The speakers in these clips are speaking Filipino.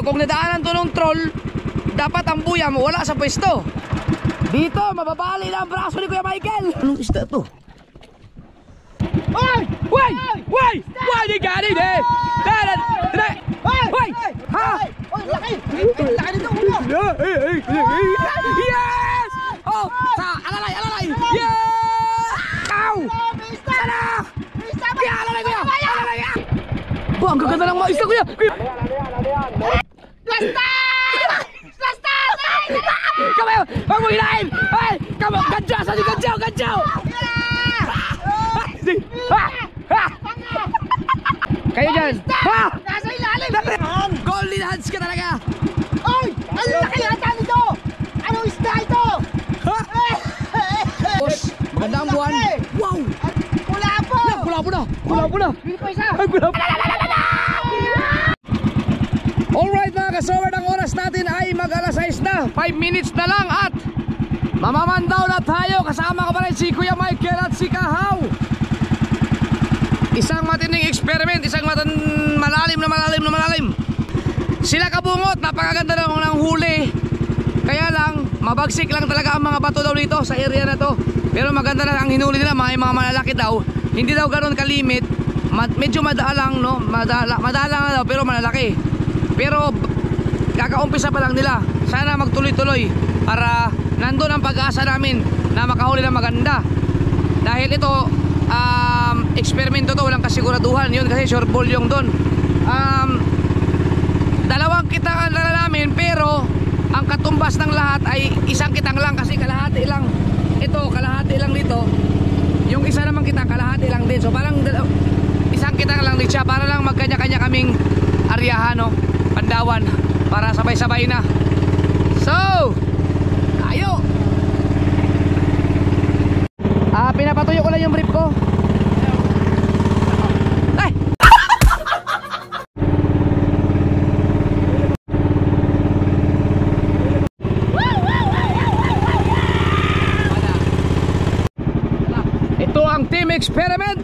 kung nadaanan to ng troll, dapat ang buya mo wala sa pwesto. Dito, mababali na ang braso ni Kuya Michael. Anong isda to? Ay! Way! Way! Way! Di ganit eh! Way! Ha? Laki! Laki nito ulo! Yes! Oh! Sa! Alalay! Alalay! Yes! Ow! Sana! Kaya alalay Kuya! Alalay! Ba, ang gaganda ng mga isda Kuya! Lasta! Lasta! Kamayo! Huwag mo hinain! Ay! Kamayo! Gadyaw! Saan yung gadyaw? Gadyaw! Kayo dyan! Ha! Nasa ilalim! Golden hands ka talaga! Ay! Ang laki ata nito! Anong isda ito? Ha? Boss! Maganda ang buwan! Wow! Pula po! Pula po na! Pula po na! Hindi pa isa! Ay! Pula po! Alright mga kasaward, ang oras natin ay mag-alas 6 na. 5 minutes na lang at mamamandaw na tayo. Kasama ko pa rin si Kuya Michael at si Kahaw. Isang matinding experiment, isang malalim na malalim. Sila kabungot, napakaganda ng huli. Kaya lang, mabagsik lang talaga ang mga bato daw dito sa area na to. Pero maganda na ang hinuli nila, mga malalaki daw. Hindi daw ganoon kalimit. Medyo madalang, no? Madalang na daw, pero malalaki. Pero kakaumpisa pa lang nila. Sana magtuloy-tuloy para nandun ang pag-asa namin na makahuli ng maganda. Dahil ito eksperimento to, walang kasiguraduhan yun kasi sure ball yung doon. Dalawang kitang namin, pero ang katumbas ng lahat ay isang kitang lang kasi kalahati lang. Ito kalahati lang dito. Yung isa naman kita kalahati lang din. So parang isang kitang lang din siya para lang magkanya-kanya kaming aryahan, no? Pandawan para sabay-sabay na. So tayo. Pinapatuyo ko lang yung brief ko. Ay! Ito ang team experiment.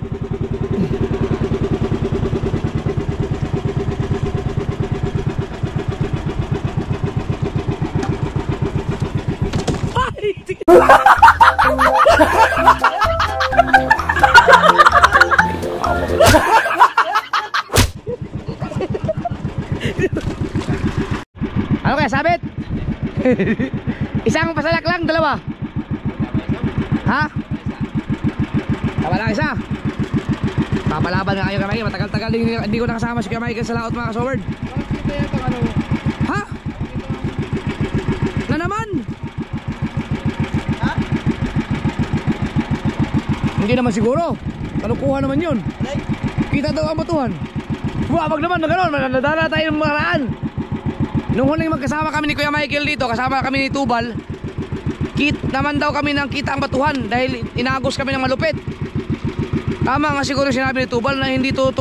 Ano kaya sabit? Isang pasalak lang, dalawa? Ha? Tama lang isa. Papalaban nga kayo Kuya. Matagal-tagal hindi ko nakasama si Kuya Michael sa laot mga kasoward. Ha? Na naman? Ha? Hindi naman siguro. Kanukuha naman yun. Kita daw ang batuhan. Wag naman na gano'n. Nadala tayong maraan. Nung huling magkasama kami ni Kuya Michael dito, kasama kami ni Tubal, naman daw kami ng kita ang batuhan dahil inagos kami ng malupit. Tama nga siguro sinabi ni Tubal na hindi to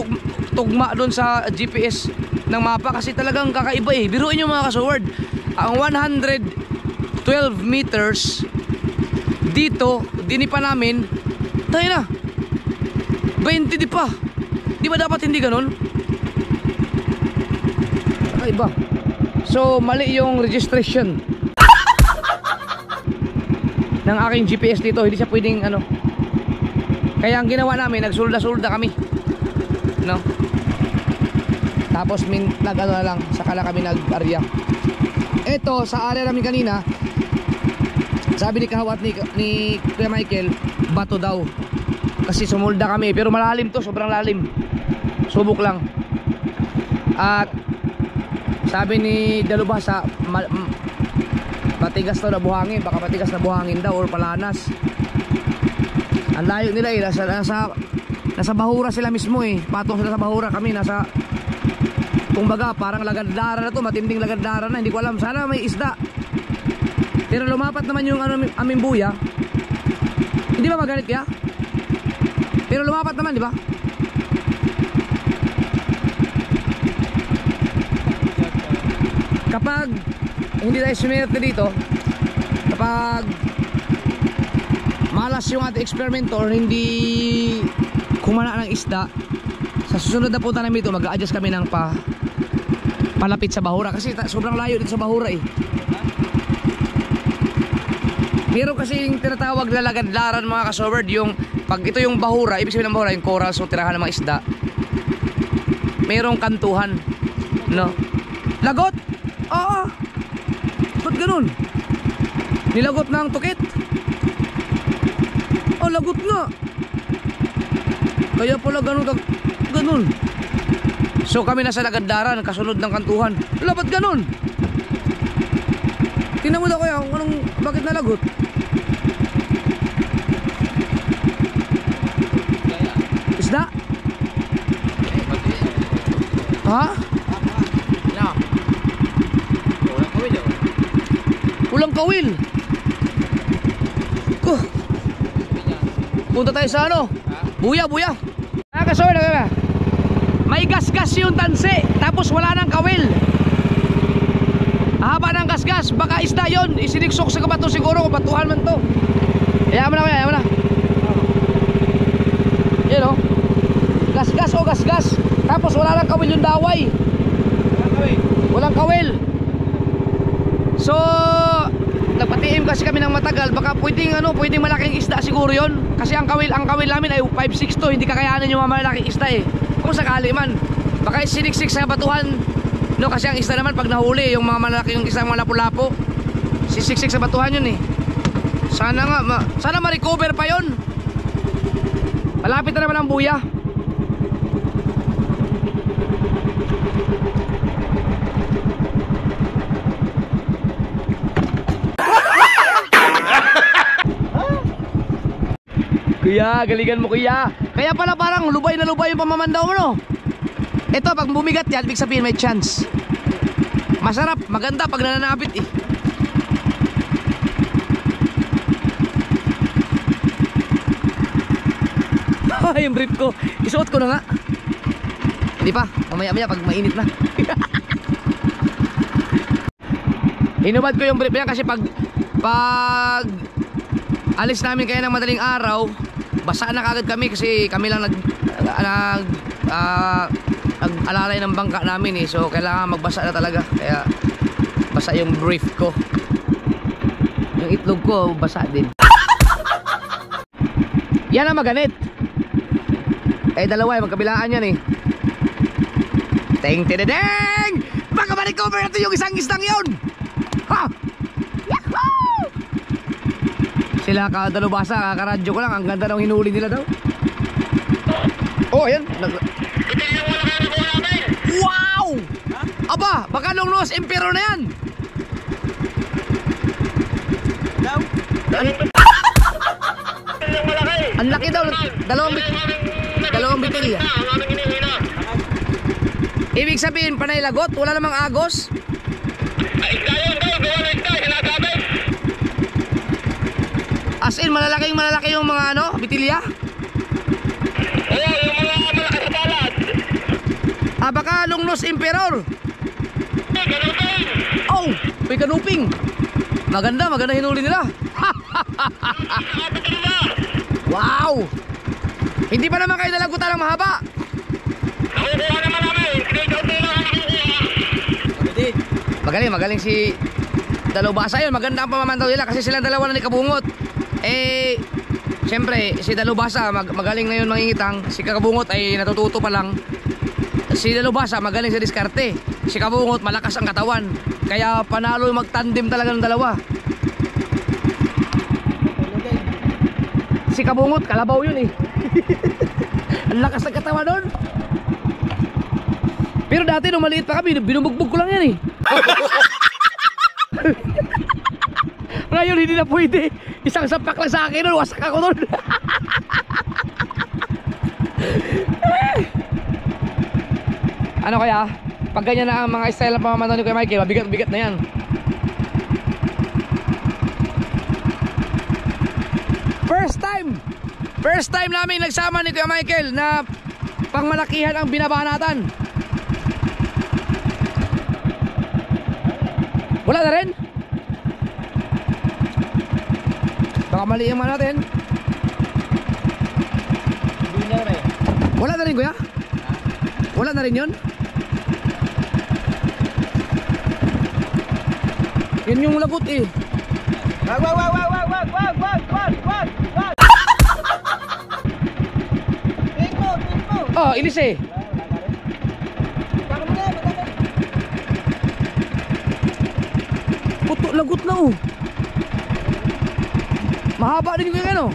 tugma doon sa GPS ng mapa kasi talagang kakaiba eh. Biruin nyo mga kasoward, ang 112 meters dito, dinipa namin, tayo na 20 di pa. Di ba dapat hindi ganun? Kakaiba. So mali yung registration ng aking GPS dito. Hindi siya pwedeng ano. Kaya ang ginawa namin, nagsulda-sulda kami, no? Tapos nag-ano na lang, saka lang kami nag-area. Ito sa area namin kanina, sabi ni Kahawat ni Kuya Michael, bato daw. Kasi sumulda kami, pero malalim to, sobrang lalim. Subok lang. At sabi ni Dalubhasa, matigas daw na buhangin. Baka matigas na buhangin daw or palanas. Ang layo nila eh, nasa Bahura sila mismo eh. Patong sila sa Bahura, kami nasa, kumbaga parang lagandara na to, matinding lagandara na. Hindi ko alam, sana may isda. Pero lumapat naman yung aming buya. Hindi ba magalit kaya? Pero lumapat naman, di ba? Kapag hindi tayo suminerte dito, kapag malas yung ating eksperimento or hindi kumana ng isda, sa susunod na punta namin ito, mag-a-adjust kami ng palapit sa Bahura kasi sobrang layo dito sa Bahura eh. Meron kasi yung tinatawag na lagadlaran mga kasoberd, yung pag ito yung Bahura, ibig sabihin ng Bahura yung coral, so tirahan ng mga isda. Merong kantuhan, no? Lagot? Oo. Ba't ganun? Nilagot na ang tukit? Oh, lagot nga. Kaya pala ganun. So kami nasa lagadlaran, kasunod ng kantuhan. Wala, ba't ganun? Tingnan mo na kaya kung bakit nalagot? Isda? Ha? Ulang kawil. Punta tayo sa ano? Buya. Nakasoy na. May gasgas yung tansi, tapos wala nang kawil. Haba ng gasgas, baka isda yun. Isiniksok sa kabato siguro, kung batuhan man to. Ayaw mo na. Yan o. Gasgas. Tapos wala nang kawil yung daway. Walang kawil. So nagpatiim kasi kami ng matagal, baka pwedeng malaking isda siguro yon. Kasi ang kawil namin ay 5.62, hindi kakayanin yung mga malaking isda eh. Kung sakali man, baka siniksik sa batuhan, no? Kasi ang isda naman pag nahuli, yung mga malaking isda, mga lapu-lapo, sisiksik sa batuhan yun eh. Sana ma-recover pa yon. Malapit na naman ang buya. Kuya, galingan mo kuya. Kaya pala parang lubay na lubay yung pamamandaw mo, no? Ito, pag bumigat yan, ibig sabihin may chance. Masarap, maganda pag nananapit eh. Yung brief ko, isuot ko na nga. Hindi pa, mamaya pag mainit na. Hinubad ko yung brief yan kasi pag alis namin kaya ng madaling araw, basa na kagad kami kasi kami lang nag-alalay ng bangka namin eh. So kailangan magbasa na talaga. Kaya basa yung brief ko. Yung itlog ko basa din. Yan ang maganit. Dalawa magkabilaan yan eh. Teng tedeng! Baka ma-recover natin yung isang isdang yun. Ha! Yahoo! Sila kadalubasa, kakaradyo ko lang. Ang ganda ng hinuli nila daw. Oh, ayan. Wow! Aba, baka nung Los Emperor na yan. Ang laki daw. Dalawang bitil. Ibig sabihin, panay lagot. Wala namang agos. As in, malalaki yung mga bitilya? Oo, yung mga malakas sa palad. Baka Lungnos Emperor. Kanuping. Oh, may kanuping. Maganda hinuli nila. Wow. Hindi pa naman kayo nalagutan ng mahaba. Nakukuha naman namin. Magaling si Dalubasa yun. Maganda ang pamamandaw nila kasi silang dalawa na ni Kabungot. Siyempre si Dalubasa magaling na yun mangingitang. Si Kabungot ay natututo pa lang. Si Dalubasa magaling sa diskarte. Si Kabungot malakas ang katawan. Kaya panalo magtandem talaga ng dalawa. Si Kabungot kalabaw yun eh. Ang lakas ng katawan nun. Pero dati nung maliit pa kami, binubugbog ko lang yan eh. Ngayon hindi na pwede. Isang sapak lang sa akin nun, wasak ako nun. Ano kaya? Pag ganyan na ang mga style ng pamamandaw ni Kuya Michael, mabigat-bigat na yan. First time namin nagsama ni Kuya Michael na pangmalakihan ang binabanatan. Wala na rin? Baka mali yung mga natin. Wala na rin kuya? Wala na rin yun? Yan yung lagot eh. Wag. Pinto. Oh, ilis eh. Baka mo na, madami. Puto, lagot na oh. Mahaba din yung ano.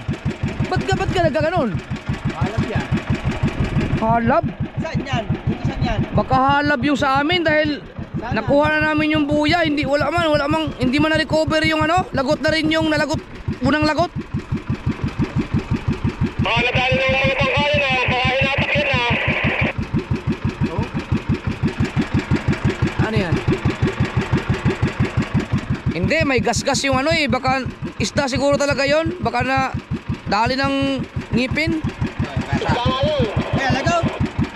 Ba't ka nagkaganon? Halab yan. Halab? Saan yan? Hindi saan yan? Baka halab yung sa amin dahil Sana. nakuha na namin yung buya. Wala mang hindi man na-recover yung ano. Lagot na rin yung nalagot. Unang lagot. Nadali ng mga tangkali na, baka hinatak yun na. Ano yan? Hindi, may gas-gas yung ano eh. Baka isda siguro talaga yon. Baka na dali ng ngipin. Kaya lagaw?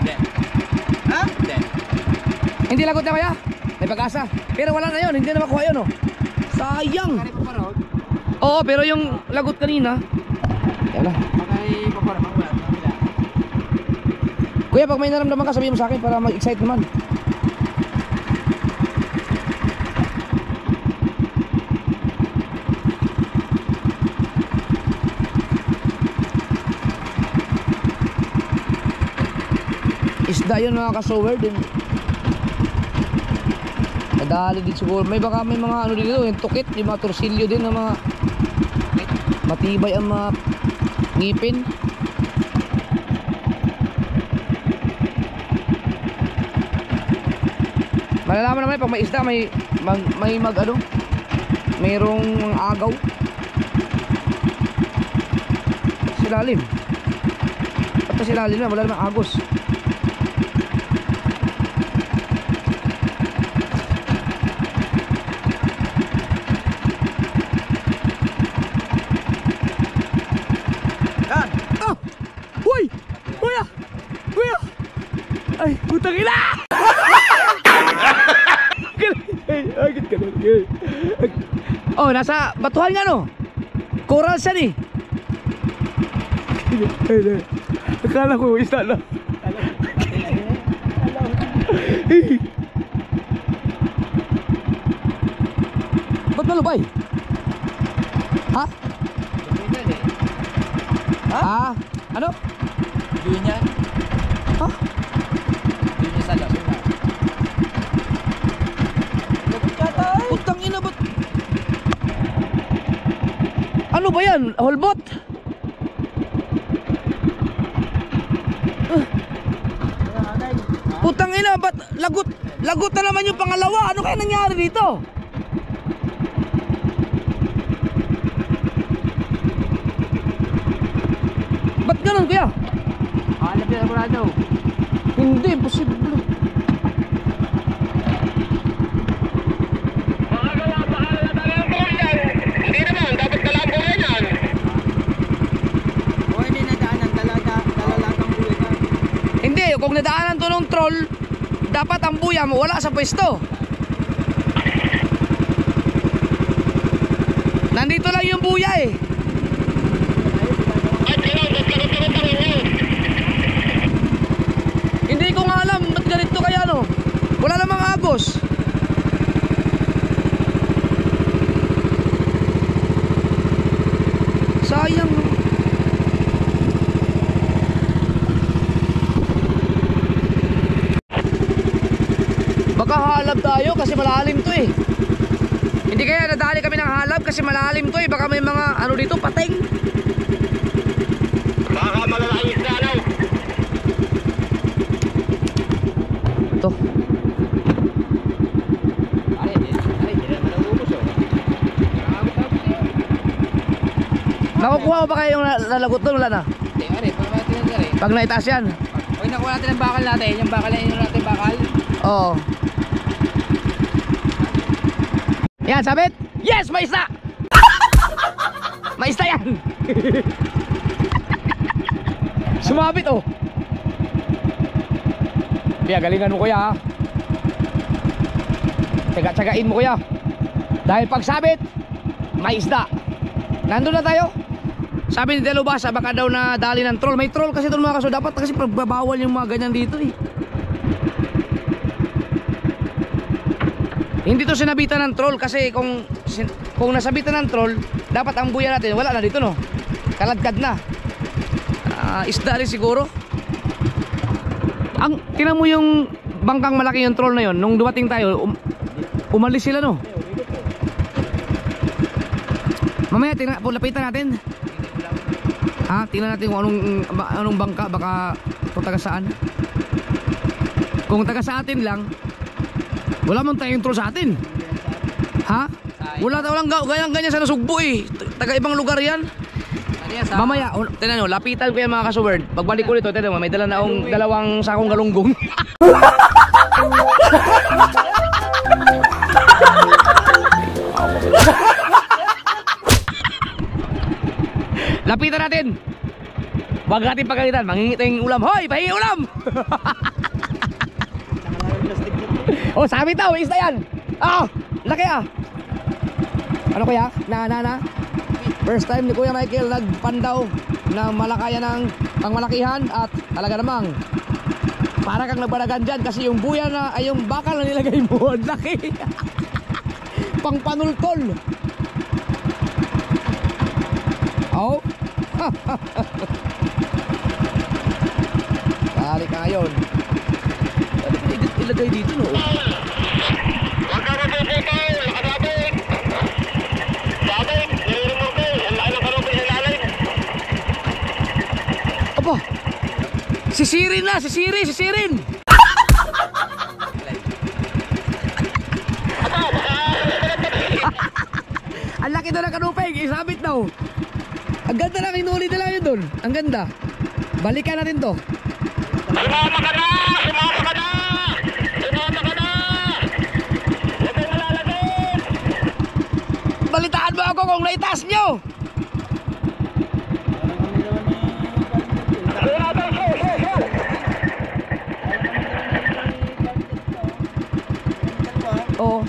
Hindi. Ha? Hindi. Hindi lagot na kaya? May pag-asa. Pero wala na yun. Hindi na makuha yun oh. Sayang. Kari pa parod? Oo, pero yung lagot kanina. Yan na. Makay pa parod. Kuya, pag may naramdaman ka, sabihin mo sa akin para mag-excite naman. Isda yun mga ka-sower din. Nadali din siguro. May baka may mga ano din dito, yung tukit, yung mga torsilyo din na mga matibay ang mga ngipin. Malalaman naman pag may isda, may mag ano, mayroong agaw. Silalim. At silalim na, wala namang agos. Yan. Ah! Uy! Kuya! Kuya! Ay, putang ina! Oh, nasa batuhan nga no. Coral siya ni. Akala ko isda na. Ba't malubay? Ha? Ha? Ano? Dunya. Ha? Dunya sa lasuna. Putang ina ba't? Ano ba yan? Holbot? Putang ina ba't lagot? Lagot na naman yung pangalawa. Ano kaya nangyari dito? Ba't ganun kuya? Halab yan ako na daw. Hindi, imposible. Baka nadali ng tol yan. Hindi naman, dapat kalambuhan yan. O hindi nadaanan, dalalatang buhay ka. Hindi, kung nadaanan to ng troll, dapat ang buya mo wala sa pwesto. Nandito lang yung buya eh. At gano'n, sagot-sagot ang inyo. Hindi ko nga alam ba't ganito kaya no. Wala namang agos. Sayang no. Baka halab tayo kasi malalim to eh. Hindi kaya nadali kami ng halab kasi malalim to eh. Baka may mga ano dito, pateng. Baka malalaking isda, ano? Ito. Hindi naman naubos o. Makukuha mo ba kayo yung nalagot doon? Wala na. Hindi, pag natin na rin. Pag naitaas yan. Pag nakuha natin ang bakal natin, yung bakal na inyo natin bakal. Oo. Yan, sabit. Yes, may isda. May isda yan. Sumabit oh. Kaya galingan mo kuya ha. Tsaga-tsagain mo kuya. Dahil pag sabit, may isda. Nandun na tayo. Sabi ni Delubasa baka daw na dali ng troll. May troll kasi doon mga kaso. Dapat kasi pagbabawal yung mga ganyan dito eh. Hindi to sinabitan ng troll kasi kung nasabitan ng troll, dapat ang buya natin wala na dito, no? Kaladkad na. Isda rin siguro. Tingnan mo yung bangkang malaki yung troll na yon. Nung dumating tayo, umalis sila, no? Mamaya lapitan natin. Tingnan natin kung anong bangka, baka kung taga saan. Kung taga sa atin lang, wala mong tayong troll sa atin. Walang ganyan sa Nasugbo eh. Taga ibang lugar yan. Mamaya, tingnan nyo, lapitan ko yan mga kasubird. Pagbalik ko dito, tingnan mo, may dala na akong dalawang sakong galunggong. Lapitan natin. Huwag natin pagalitan, mangingit yung ulam. Hoy, pahingi ulam! Oh, sabi tao, isda yan. Laki Ano kuya? Na. First time ni Kuya Michael nagpandaw na malakayan ng pangmalakihan at talaga namang para kang nagbaragan dyan kasi yung buya na ay yung bakal na nilagay mo. Laki. Pang panultol. Oh. Kali ka ngayon. Pwede ko ilagay dito, no? Huwag ka magpuputol, nakasabit. Sabit, nilirumor ko. Ang laki ng karupin sa lalim. Aba, sisirin na, sisirin. Ang laki na ng kanupeng, isabit daw. Ang ganda lang, inuli na lang yun doon. Ang ganda. Balikan natin to. Sumama ka na! Sumama ka na! Sumama ka na! Huwag kang malalagay! Balitaan mo ako kung naitaas nyo. Oo.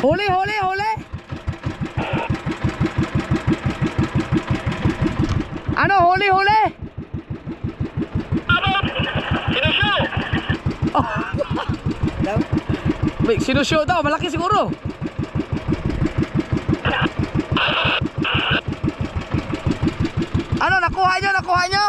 Huli! Ano? Huli! Sinusyo! Sinusyo daw, malaki siguro. Ano, nakuha nyo?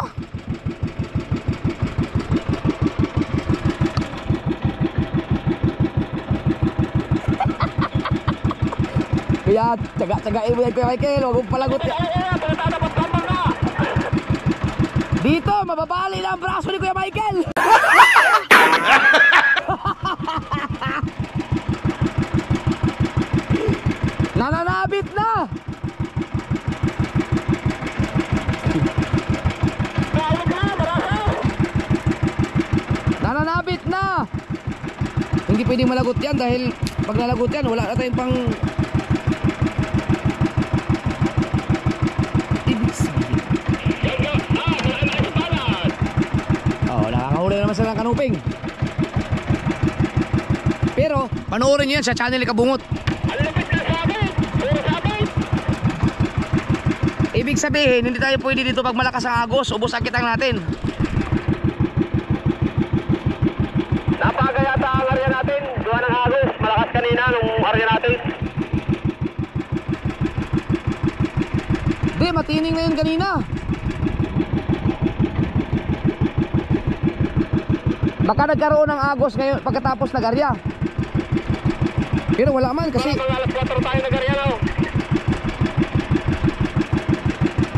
Kaya, tsaga-tsagain mo yan, Kuya Michael. Huwag mong palagot. Dito, mababali na ang braso ni Kuya Michael. Nananabit na. Nananabit na. Hindi pwedeng malagot yan dahil pag nalagot yan, wala na tayong pang nakakahuli naman sila ng kanuping. Pero panoorin nyo yan sa channel ni Kabungot. Ang lapit na sabit! Puro sabit! Ibig sabihin, hindi tayo pwede dito pag malakas ang agos, ubos ang kitang natin. Napaga yata ang area natin. Gawa ng agos. Malakas kanina nung area natin. Di, matining na yun kanina. Baka nagkaroon ng agos ngayon pagkatapos nag-arya. Pero wala man kasi Mga alas 4 tayo nag-area na.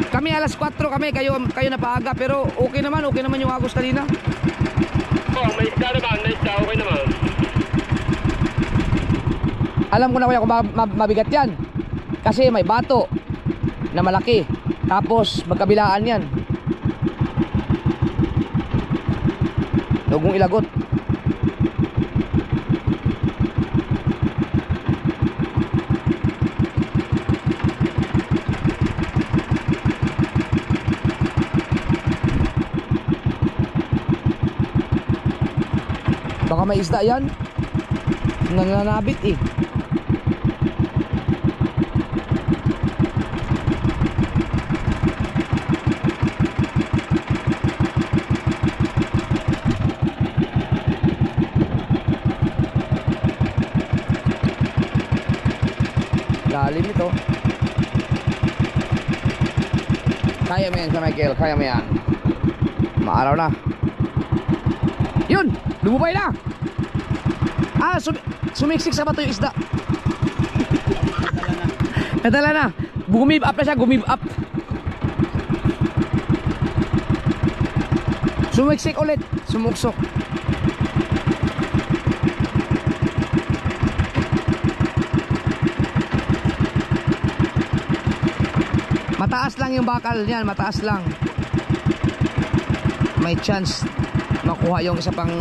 kami alas 4 kami, kayo na paaga. Pero okay naman yung agos kanina. May isda naman, okay naman. Alam ko na kuya kung mabigat yan. Kasi may bato na malaki. Tapos magkabilaan yan. Huwag mong ilagot. Baka may isda yan. Nananabit eh. Kaya mo yan sa Michael, kaya mo yan. Maaraw na. Yun! Lumubay na! Ah, sumiksik sa bato yung isda. Nadala na. Gumib up na siya, gumib up. Sumiksik ulit, sumuksok. Mataas lang yung bakal niyan, mataas lang. May chance makuha yung isa pang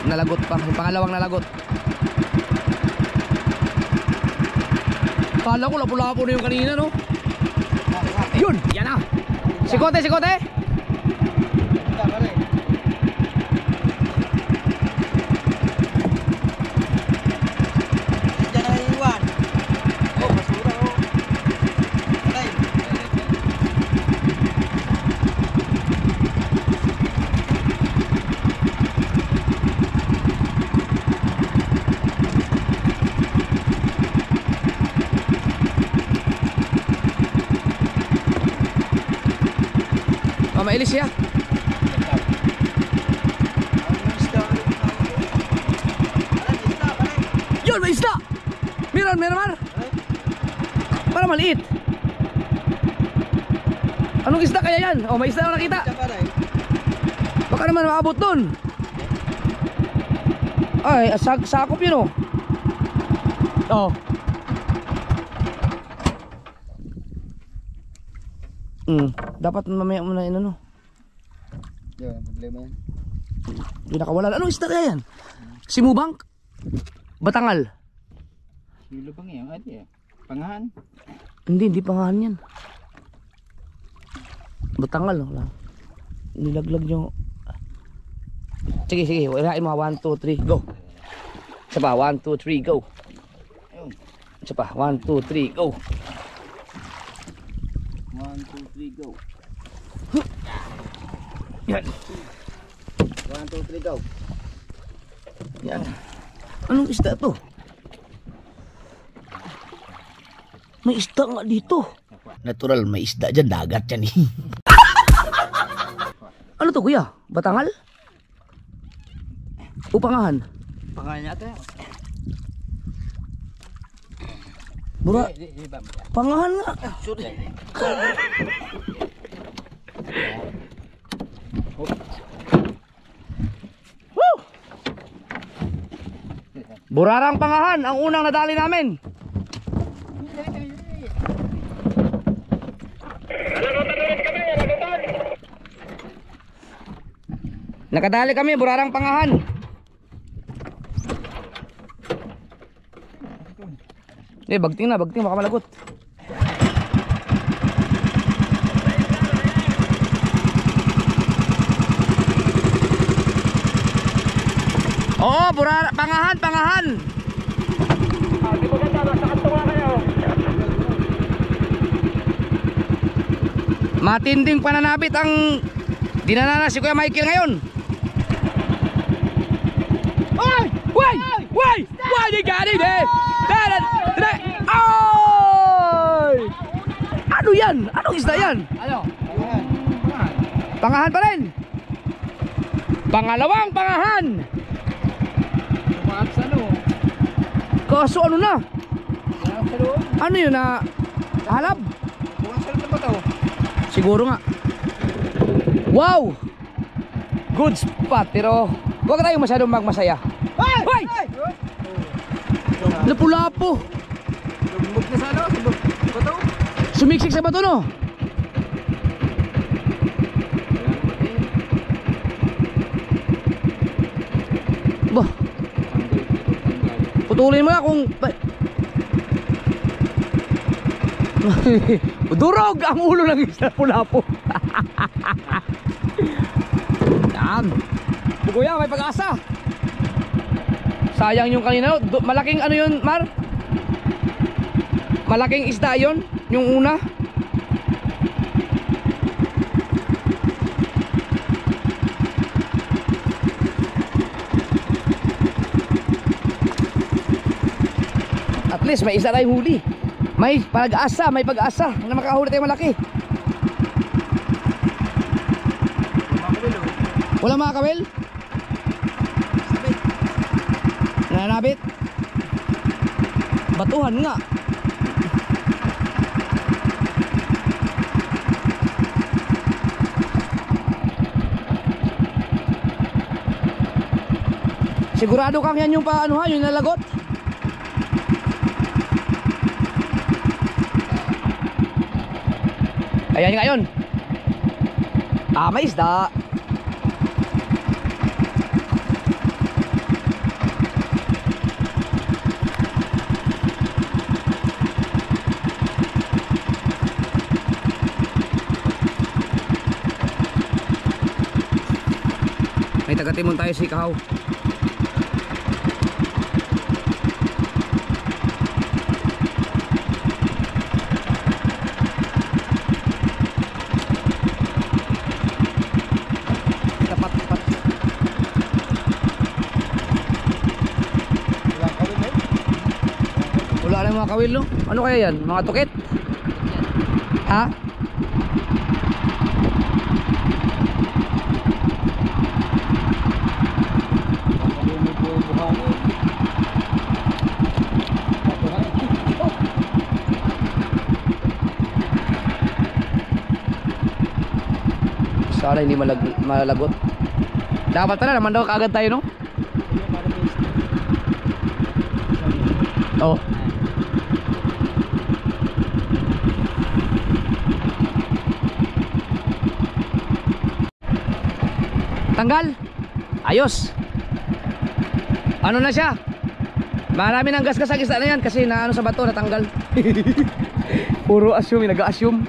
nalagot pa, yung pangalawang nalagot. Kala ko lapu-lapo na yung kanina, no? Yun, yan na. Sikote, sikote. Mailis siya. Yun, may isda. Meron, Mar. Para maliit. Anong isda kaya yan? Oh, may isda na nakita. Baka naman maabot dun. Ay, sakop yun, oh. Oh. Dapat mamaya muna yun, ano? Yan, problema yan. Hindi nakawala. Anong isda kaya yan? Simubang? Batangal? Silubang yan, pangahan? Hindi pangahan yan. Batangal, no? Nilaglag nyo. Sige, walain mo. 1, 2, 3, go. Isa pa, 1, 2, 3, go. Isa pa, 1, 2, 3, go. 1, 2, 3, go. Yan. 1, 2, 3, go. Yan. Anong isda to? May isda nga dito. Natural, may isda dyan. Dagat yan, eh. Ano to, kuya? Batangal? O pangahan? Pangahan yata yan. Bura, pangahan nga. Woo! Burarang pangahan ang unang nadali namin. Nakadali kami, burarang pangahan. Bagting na, baka malagot. Oo, pangahan. Di ba ganda, nasa kanto nga kayo. Matinding pananabit ang dinanana si Kuya Michael ngayon. Why they got it, eh? Ay! Ano yan? Anong isda yan? Ano? Pangahan pa rin. Pangalawang pangahan. Kaso ano na? Ano yun na halab? Siguro nga. Wow! Good spot, pero huwag tayong masyadong magmasaya. Hoy! Lapu-lapo. Lumog na sa ano? Bato? Sumiksik sa bato, no? Bah. Putulin mo na kung durog ang ulo ng isda lapu-lapo. Yan. Kuya, may pag-asa. Sayang yung kanina. Malaking ano yun, Mar? Malaking isda yun, yung una. At least may isa tayong huli. May pag-asa na makahuli tayong malaki. Wala mga kawil? Nananabit? Batuhan nga. Sigurado kang yan yung paano ha, yung nalagot? Ayan nga yun. Ah, may isda. May taga-timon tayo si Kahaw. Mga kawil, no? Ano kaya yan? Mga tukit? Ha? Sana hindi malalagot. Dapat pala naman daw kaagad tayo, no? Oh. Tanggal. Ayos. Ano na siya? Marami ng gas-gas ang isda na yan kasi naano sa bato, natanggal. Puro assume, nag-a-assume.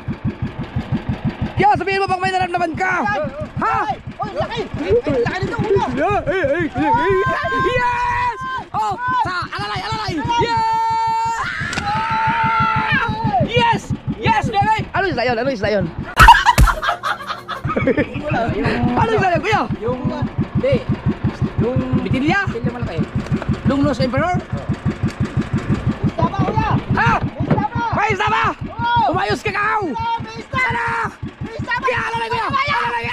Kaya sabihin mo pag may naramdaman ka. Ha? Oh, laki! Laki nito ulo! Yes! Oh, sa alalay! Yes! Yes! Yes, baby! Ano isda yun? Ano isda yun? Ano isda yun, kuya? Yung, hindi. Yung bitilya? bitilya malaki. Lungnos Emperor? Isda ba, kuya? Ha? Isda ba? May isda ba? Oo! Umayos ka, Kahaw! May isda! Sana! May isda ba? Kaya alalay, kuya! Alalay!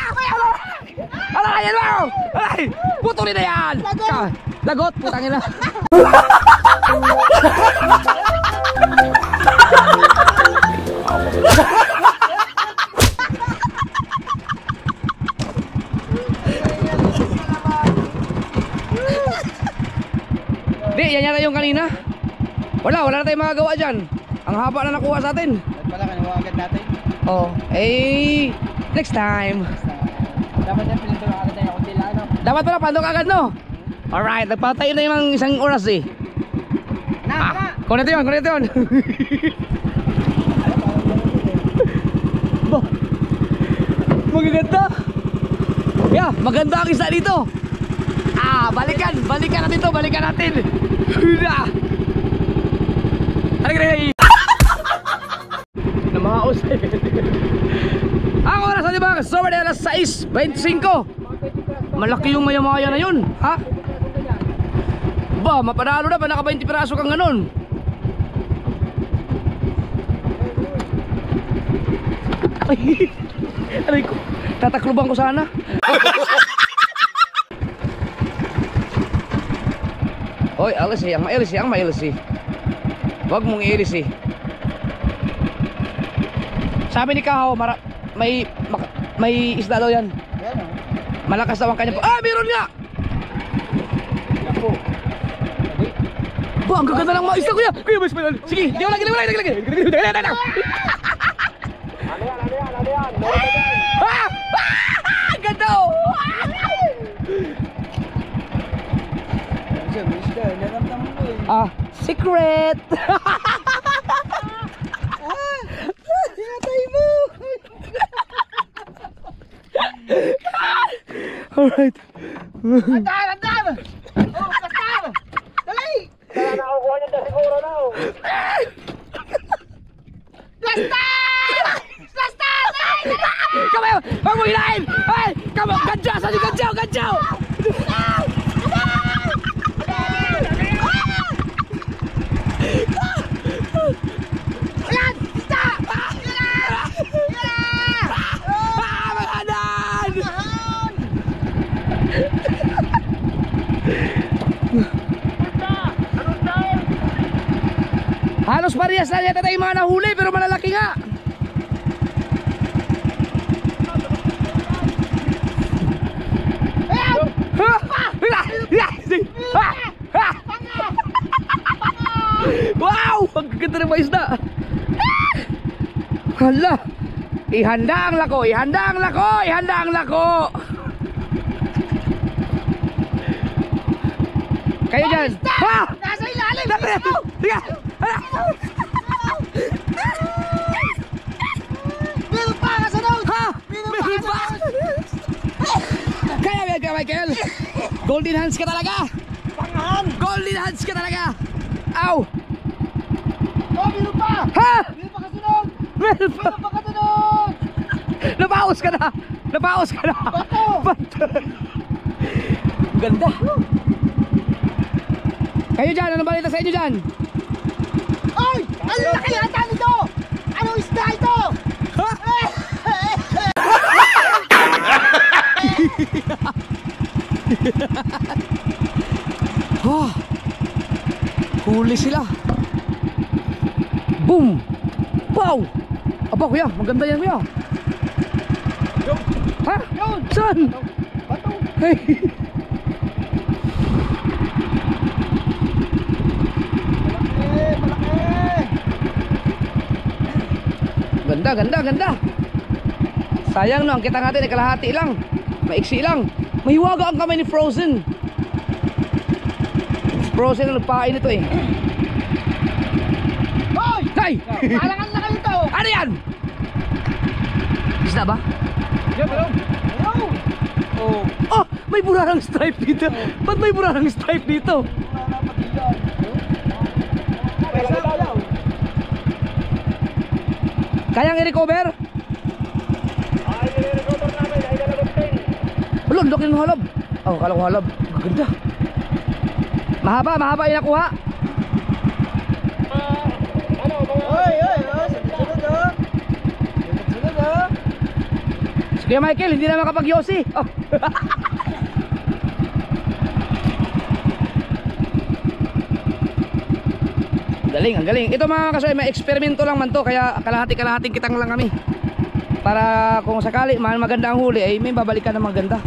Alalay, yan mo! Alalay! Putulin na yan! Lagot! Putangin na! Di, yan yata yung kanina. Wala na tayong magagawa dyan. Ang haba na nakuha sa atin. At pala, kaniwa agad natin. Oh, eh, next time. Dapat yan, pinintulong agad tayo. Kunti lang, ano? Dapat pala, pandok agad, no? Alright, nagpatayo na yung isang oras eh. Na! Kunito yun. Ba, magaganda. Yeah, maganda ang isa dito. Balikan natin. Halika. Namaos. Ang oras na diba? Sobre alas 6:25. Malaki yung maya-maya na yun. Ha? Ba, mapanalo na pa, naka 20 piraso kang ganon. Ay, aray ko, tatakluban ko sana. Hoy, alis eh, ang mailis eh. Huwag mong iilis eh. Sabi ni Kahaw, may isda daw yan. Malakas daw ang kanya. Meron nga! Ba, ang gaganda ng mga isda, kuya! Kuya, mas malal. Sige, di mo lagi. Ano yan? Ganda oh! Secret! Hinatay mo! Alright. Andan! Oh, kasama! Dali! Kaya nakukuha niya na siguro na oh. Plastar! Kamay! Huwag mo hinahin! Ay! Kamay! Gadyaw! Saan yung gadyaw? Gadyaw! Ayan! Isda! Maganan! Halos parehas na yata tayong mga nahuli pero malalaki nga. Wow! Ang ganda ng mga isda. Hala! Ihanda ang lako! Ihanda ang lako! Ihanda ang lako! Kayo dyan! Ha! Nasa ilalim! Tiga! Meron pa! Kasunod! Ha! Meron pa! Kaya Michael! Golden hands ka talaga! Pangahan! Golden hands ka talaga! Ow! Oh, meron pa! Ha! Meron pa kasunod! Meron pa! Meron pa kasunod! Napaos ka na! Napaos ka na! Bato! Bato! Ganda! Kayo dyan! Anong balita sa inyo dyan? Ay! Ang laki yata nito! Anong isda ito? Ha? Huli sila. Boom! Pow! Aba kuya, maganda yan kuya. Ha? Yun! Saan? Bato! Hey. Malaki! Ganda. Sayang no, ang kita natin ay kalahati lang. Maiksi lang. Mahiwaga ang kamay ni Frozen. Frozen ang nagpain ito eh. Hoy! Hay! Palangan na kayo ito! Ano yan? Isda ba? Yan, meron! Meron! Oh! Oh! May burarang stripe dito. Ba't may burarang stripe dito? Kayang i-recover? Ay, i-recover namin. Ay, nalagot din. Ulon, laki ng halab. Oh, kala ko halab. Ganda. Mahaba yung nakuha. Ano, mga... Hoy! Sunod oh! Sunod oh! Si Kuya Michael, hindi na makapag-yosi. Oh. Ang galing. Ito mga kasoy, may eksperimento lang man to. Kaya kalahati-kalahating kitang lang kami. Para kung sakali maganda ang huli, ay may babalikan ng maganda.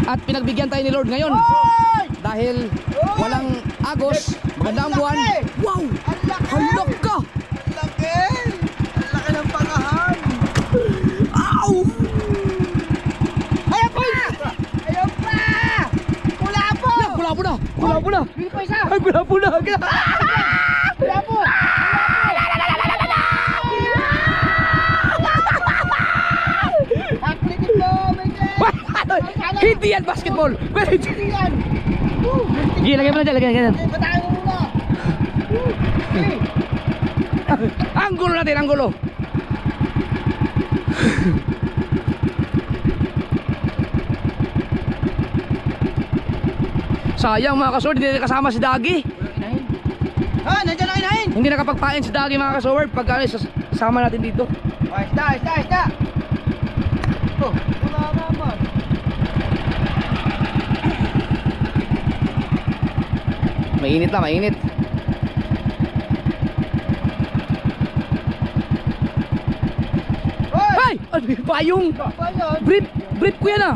At pinagbigyan tayo ni Lord ngayon. Hoy! Dahil walang agos, maganda ang buwan. Wow! Ang laki! Halok ka! Ang laki! Ang laki ng pangahan! Ow! Ayan pa! Ayan pa! Pula po! Pula po na! Bili pa isa! Ay, pula po na! Pula po! Naklitin mo! Hindi yan basketball! Hindi yan! Sige, lagyan mo na dyan, lagyan. Bataan mo muna! Anggulo natin, anggulo! Sayang mga kasord, hindi kasama si Dagi. Ha? Nandiyan ang inahin! Hindi nakapagpain si Dagi mga kasord pag sama natin dito. Oh, isda! Oh, wala naman. Mainit na, mainit. Hoy! Ay! Ano yung payong? Ba yan? Brief ko yan ah.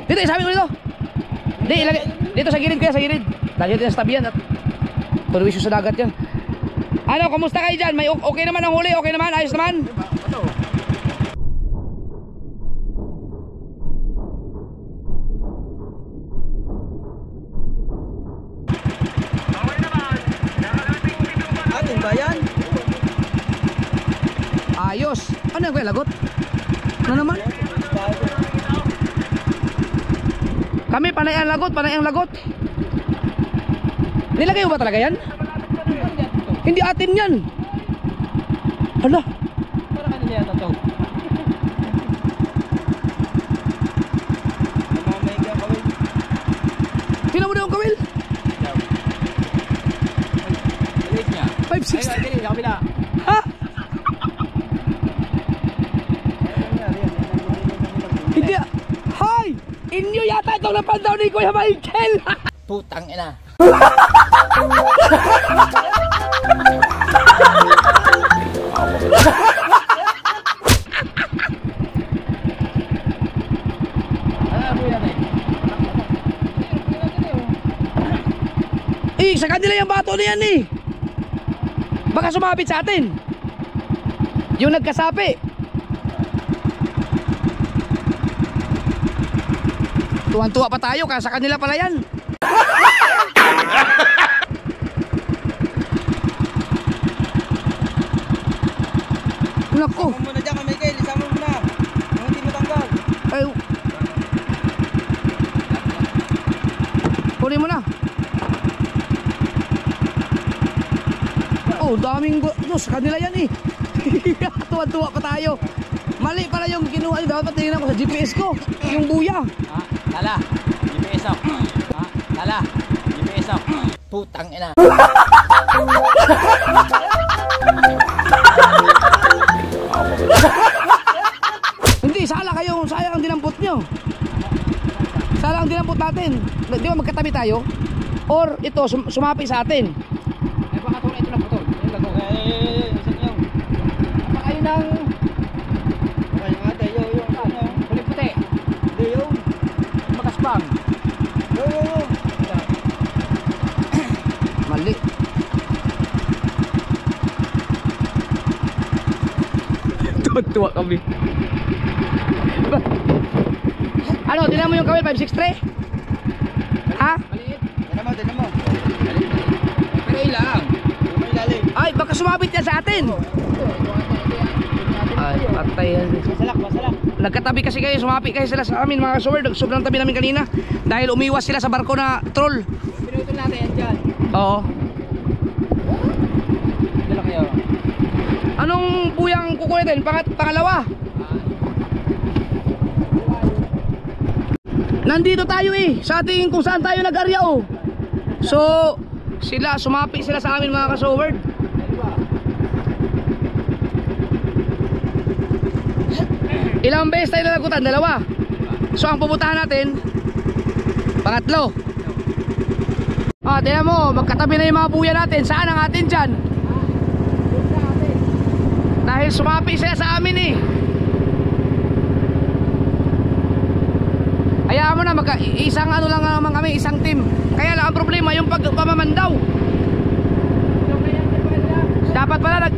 Dito, isabi ko dito. Hindi, ilagay. Dito sa gilid kuya, sa gilid. Dahil dito sa tabi yan at perwisyo sa dagat yan. Ano, kumusta kayo dyan? May okay naman ang huli? Okay naman? Ayos naman? Ating bayan? Ayos. Ano yung kuya, lagot? Ano naman? Kami, panay ang lagot. Nilagay mo ba talaga yan? Hindi atin yan. Hala. Para kanila yata to. Tingnan mo na yung kawil. Balik niya. 560. Dili, kabila. Ha? Hindi. Hoy! Inyo yata itong napandaw ni Kuya Michael. Putang ina. Sa kanila yung bato na yan eh. Baka sumabit sa atin. Yung nagkasapi. Tuwan-tuwa pa tayo kasi sa kanila pala yan. Nako. Isama mo na dyan ka, Michael. Isama mo na. Kung hindi matanggal. Ay. Kunin mo na. Oh, daming sa kanila yan eh. Tuwa-tuwa pa tayo. Mali pala yung kinuha. Dapat tingnan ko sa GPS ko. Yung buya. Tala. GPS ako. Tala. GPS ako. Putang ina. Hindi, sayang ang dinampot nyo. Sayang ang dinampot natin. Di ba magkatabi tayo? Or ito, sumapi sa atin. Ay, baka ito lang putol. Yung lago. Isang yung. Baka yun ang... Okay, yung ate. Yung ano. Kulit puti. Hindi yung. Makaspang. Yung. Mali. Tuwa kami. Ano, tinan mo yung kawil 563? Ha? Maliit. Tinan mo. Pero ilang. Yung may lalim. Ay, baka sumabit yan sa atin. Ay, patay yan. Masalak. Nagkatabi kasi kayo, sumapi kayo sila sa amin mga kasuwer. Sobrang tabi namin kanina. Dahil umiwas sila sa barko na troll. Pinutol natin yan dyan. Oo. Dala kayo. Anong buyang kukulitin? Pangalawa. Nandito tayo eh, sa ating kung saan tayo nag-arya oh. So, sumapi sila sa amin mga kasoward. Ilang beses tayo nalagutan? Dalawa. So, ang pupuntahan natin, pangatlo. Tingnan mo, magkatabi na yung mga buya natin. Saan ang atin dyan? Dahil sumapi sila sa amin eh. Hayaan mo na, isang ano lang naman kami, isang team. Kaya lang ang problema yung pagpamamandaw. Dapat pala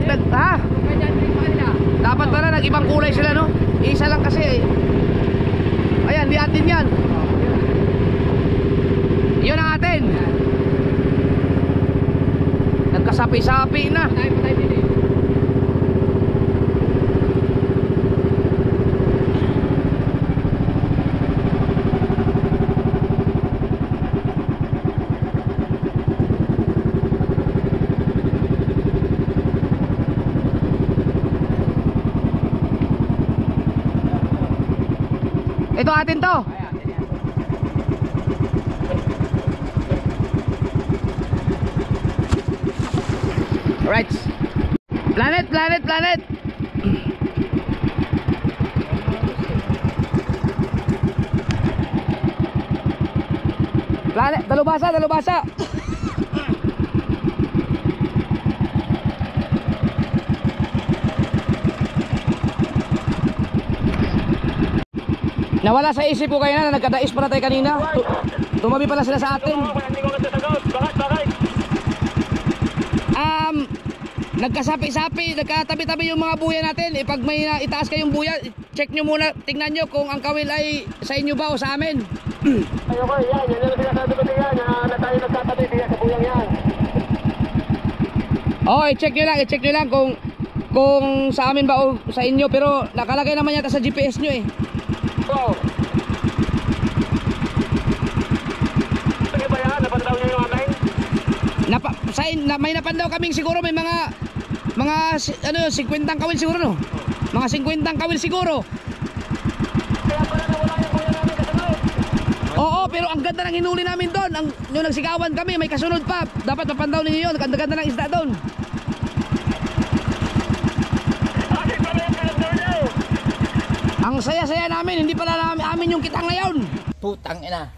Dapat pala nag-ibang kulay sila no. Isa lang kasi eh. Ayan, di atin yan. Yun ang atin. Nagkasapi-sapi na. Ito atin to. Right. Planet. Planet, dalubasa. Nawala sa isip ko kayo na nagkadais pala tayo kanina. Tumabi pala sila sa atin. Nagkasapi-sapi, nagkatabi-tabi yung mga buya natin. Pag may itaas kayong buya, check nyo muna, tingnan nyo kung ang kawil ay sa inyo ba o sa amin. Ayoko, yan yung sinasabi ko din yan, na tayo nagtatabi diyan sa buyang yan. Oo, i-check nyo lang kung sa amin ba o sa inyo. Pero nakalagay naman yata sa GPS nyo eh. Oo. Sige ba yan? Napandaw nyo yung amin? May napandaw kaming siguro may mga 50 kawil siguro no? Mga 50 kawil siguro. Kaya pala nawala yung buya namin kasunod. Oo, pero ang ganda ng hinuli namin doon. Yung nagsigawan kami, may kasunod pa. Dapat mapandaw ninyo yun. Ang ganda ng isda doon. Bakit pala yung kasunod nyo? Ang saya-saya namin, hindi pala amin yung kitang ngayon. Putang ina.